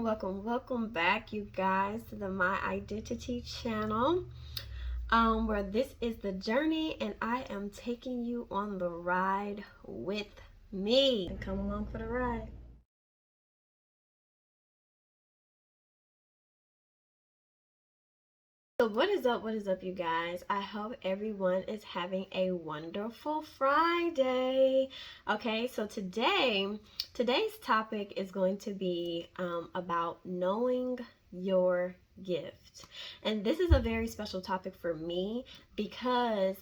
welcome back, you guys, to the My Identity channel, where this is the journey and I am taking you on the ride with me. Come along for the ride. So what is up, you guys? I hope everyone is having a wonderful Friday. Okay, so today's topic is going to be about knowing your gift. And this is a very special topic for me because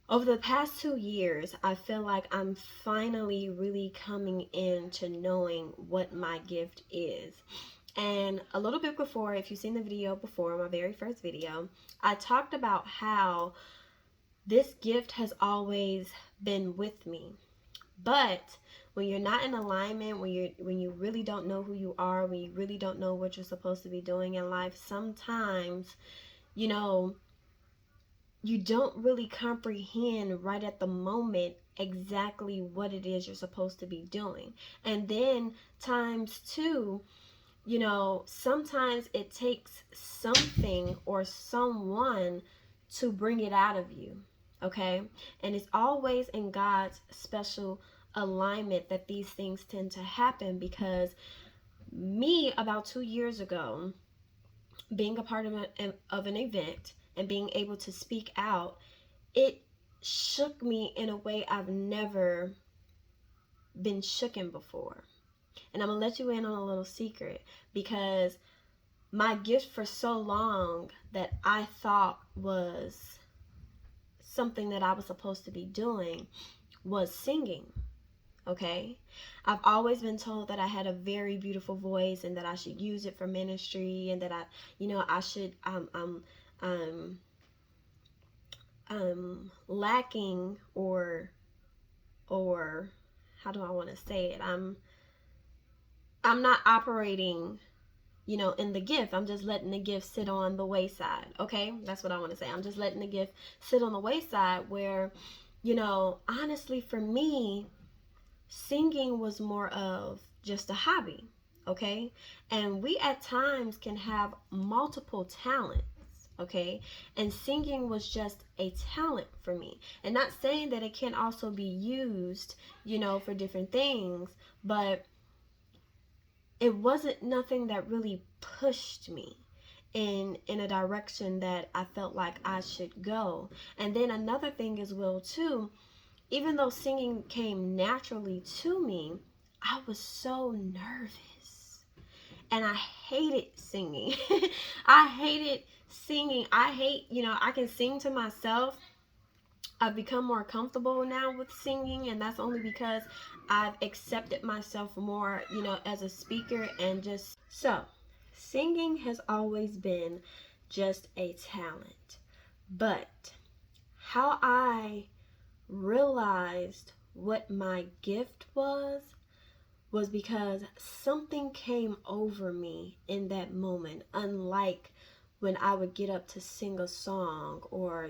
over the past 2 years, I feel like I'm finally really coming into knowing what my gift is. And a little bit before, if you've seen the video before, my very first video, I talked about how this gift has always been with me. But when you're not in alignment, when you really don't know who you are, when you really don't know what you're supposed to be doing in life, sometimes, you know, you don't really comprehend right at the moment exactly what it is you're supposed to be doing. And then times two, sometimes it takes something or someone to bring it out of you, okay? And it's always in God's special alignment that these things tend to happen, because me, about 2 years ago, being a part of an event and being able to speak out, it shook me in a way I've never been shooken before. And I'm going to let you in on a little secret, because my gift for so long that I thought was something that I was supposed to be doing was singing. Okay, I've always been told that I had a very beautiful voice and that I should use it for ministry, and that I should lacking, or how do I want to say it? I'm not operating, in the gift. I'm just letting the gift sit on the wayside. Okay, that's what I want to say. I'm just letting the gift sit on the wayside, where, honestly, for me, singing was more of just a hobby. Okay, and we at times can have multiple talents. Okay, and singing was just a talent for me, and not saying that it can also be used, for different things, but it wasn't nothing that really pushed me in a direction that I felt like I should go. And then another thing as well too, even though singing came naturally to me, I was so nervous. And I hated singing. I hated singing. I can sing to myself. I've become more comfortable now with singing, and that's only because I've accepted myself more, as a speaker. And just so, singing has always been just a talent. But how I realized what my gift was because something came over me in that moment, unlike when I would get up to sing a song, or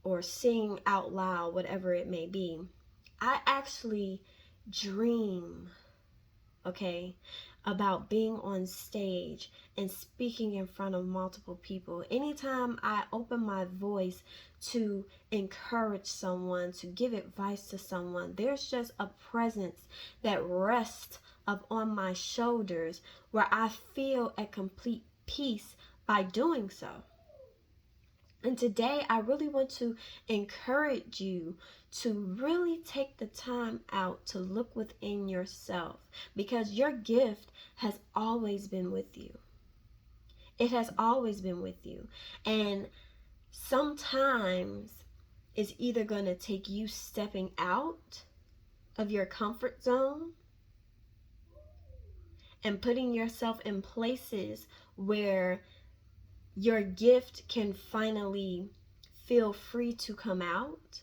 or sing out loud, whatever it may be. I actually dream, okay, about being on stage and speaking in front of multiple people. Anytime I open my voice to encourage someone, to give advice to someone, there's just a presence that rests up on my shoulders, where I feel at complete peace by doing so. And today I really want to encourage you to really take the time out to look within yourself, because your gift has always been with you. It has always been with you. And sometimes it's either going to take you stepping out of your comfort zone and putting yourself in places where your gift can finally feel free to come out.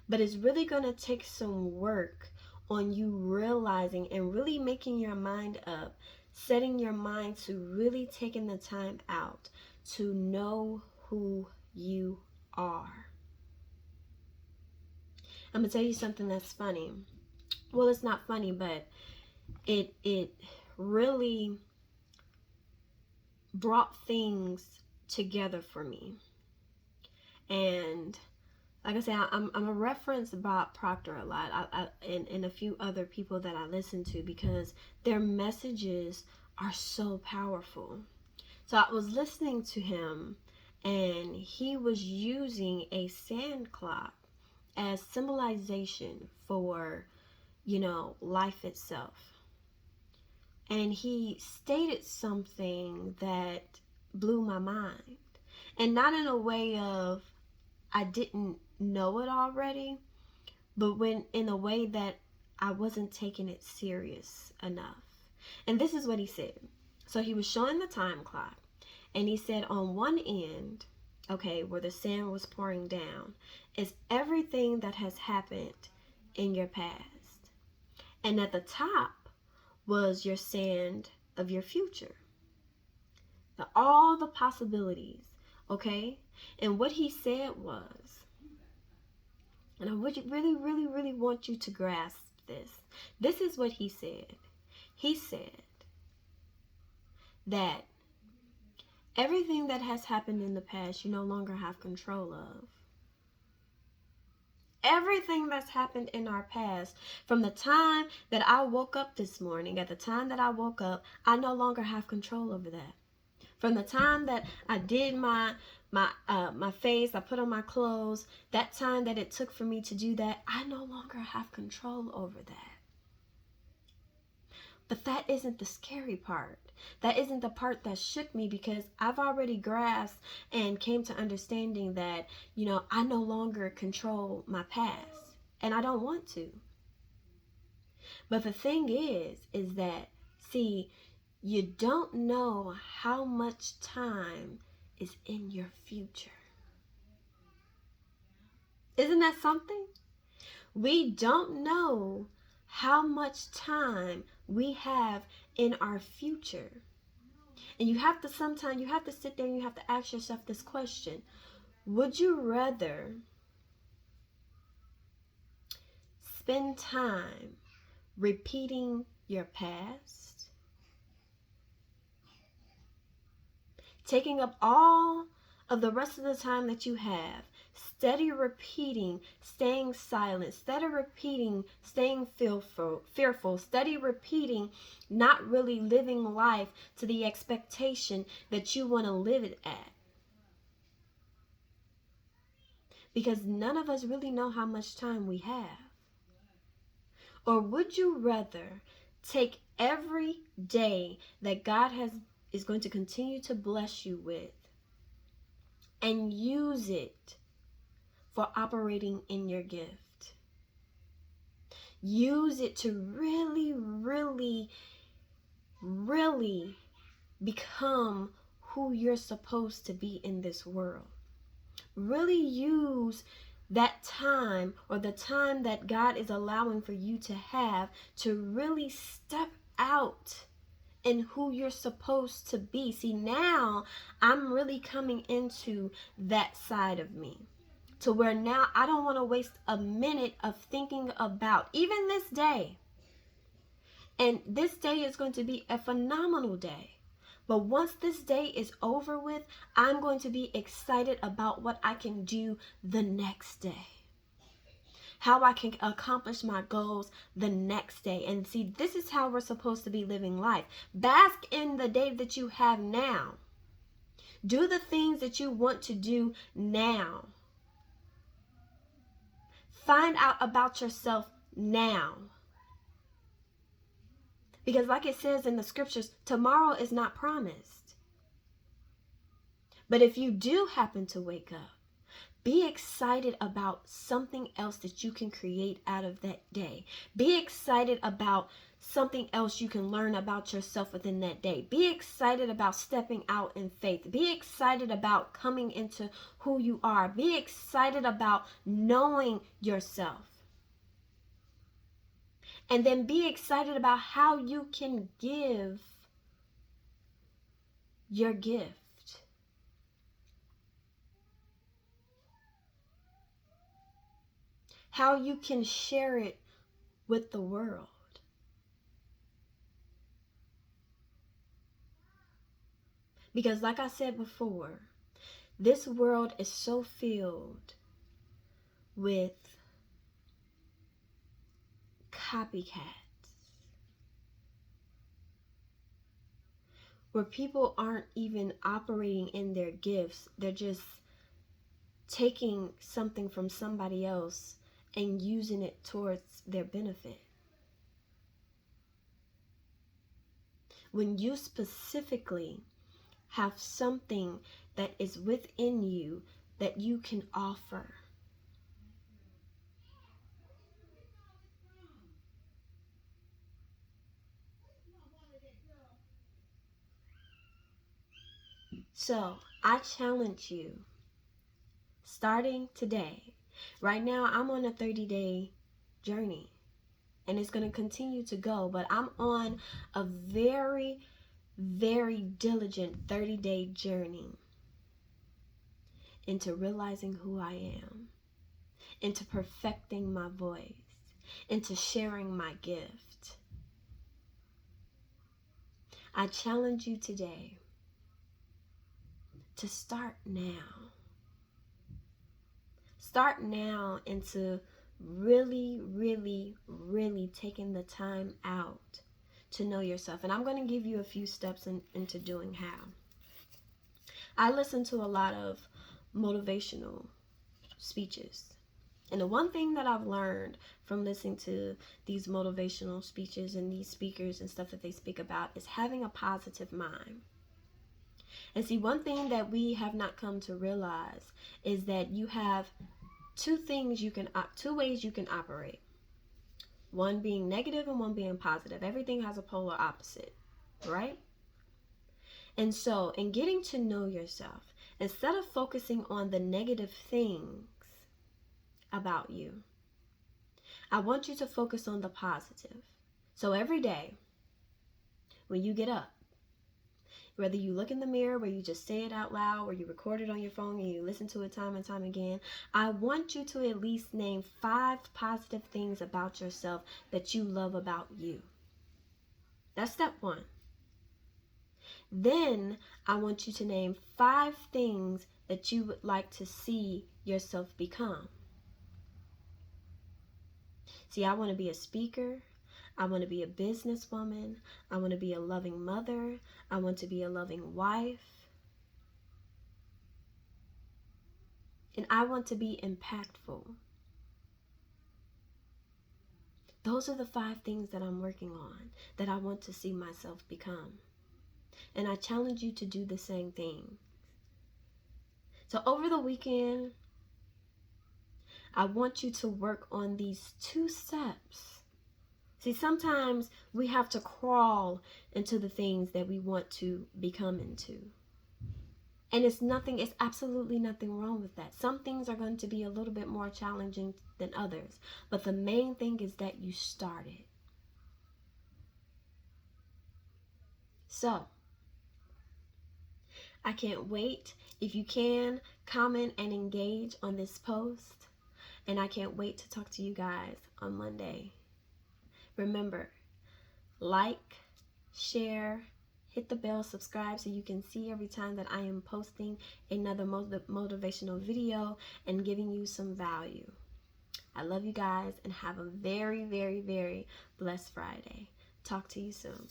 But it's really going to take some work on you realizing and really making your mind up, setting your mind to really taking the time out to know who you are. I'm going to tell you something that's funny. well, it's not funny, but it really brought things together for me. And like I said, I'm a reference Bob Proctor a lot, and a few other people that I listen to, because their messages are so powerful. So I was listening to him, and he was using a sand clock as symbolization for, life itself. And he stated something that blew my mind. And not in a way of I didn't know it already, but when in a way that I wasn't taking it serious enough. And this is what he said. So he was showing the time clock, and he said on one end, okay, where the sand was pouring down, is everything that has happened in your past. And at the top was your sand of your future. All the possibilities, okay? And what he said was, and I would really, really, really want you to grasp this. This is what he said. He said that everything that has happened in the past, you no longer have control of. Everything that's happened in our past, from the time that I woke up this morning, at the time that I woke up, I no longer have control over that. From the time that I did my face, I put on my clothes, that time that it took for me to do that, I no longer have control over that. But that isn't the scary part. That isn't the part that shook me, because I've already grasped and came to understanding that, I no longer control my past, and I don't want to. But the thing is that, see, you don't know how much time is in your future. Isn't that something? We don't know how much time we have in our future. And you have to sit there and you have to ask yourself this question. Would you rather spend time repeating your past, taking up all of the rest of the time that you have, steady repeating, staying silent, steady repeating, staying fearful, steady repeating, not really living life to the expectation that you want to live it at? Because none of us really know how much time we have. Or would you rather take every day that God is going to continue to bless you with and use it for operating in your gift? Use it to really, really, really become who you're supposed to be in this world. Really use that time, or the time that God is allowing for you to have, to really step out in who you're supposed to be. See, now I'm really coming into that side of me, to where now I don't want to waste a minute of thinking about even this day. And this day is going to be a phenomenal day. But once this day is over with, I'm going to be excited about what I can do the next day, how I can accomplish my goals the next day. And see, this is how we're supposed to be living life. Bask in the day that you have now. Do the things that you want to do now. Find out about yourself now. Because like it says in the scriptures, tomorrow is not promised. But if you do happen to wake up, be excited about something else that you can create out of that day. Be excited about something else you can learn about yourself within that day. Be excited about stepping out in faith. Be excited about coming into who you are. Be excited about knowing yourself. And then be excited about how you can give your gift. How you can share it with the world. Because like I said before, this world is so filled with copycats, where people aren't even operating in their gifts. They're just taking something from somebody else and using it towards their benefit. When you specifically have something that is within you that you can offer, so I challenge you, starting today. Right now, I'm on a 30-day journey, and it's going to continue to go, but I'm on a very, very diligent 30-day journey into realizing who I am, into perfecting my voice, into sharing my gift. I challenge you today to start now. Start now into really, really, really taking the time out to know yourself. And I'm going to give you a few steps into doing how. I listen to a lot of motivational speeches. And the one thing that I've learned from listening to these motivational speeches and these speakers and stuff that they speak about is having a positive mind. And see, one thing that we have not come to realize is that you have two ways you can operate. One being negative and one being positive. Everything has a polar opposite, right? And so, in getting to know yourself, instead of focusing on the negative things about you, I want you to focus on the positive. So every day, when you get up, whether you look in the mirror, where you just say it out loud, or you record it on your phone and you listen to it time and time again, I want you to at least name 5 positive things about yourself that you love about you. That's step 1. Then I want you to name 5 things that you would like to see yourself become. See, I want to be a speaker. I want to be a businesswoman. I want to be a loving mother. I want to be a loving wife. And I want to be impactful. Those are the 5 things that I'm working on, that I want to see myself become. And I challenge you to do the same thing. So over the weekend, I want you to work on these 2 steps. See, sometimes we have to crawl into the things that we want to become into. And it's absolutely nothing wrong with that. Some things are going to be a little bit more challenging than others. But the main thing is that you started. So, I can't wait. If you can, comment and engage on this post. And I can't wait to talk to you guys on Monday. Remember, like, share, hit the bell, subscribe so you can see every time that I am posting another motivational video and giving you some value. I love you guys and have a very, very, very blessed Friday. Talk to you soon.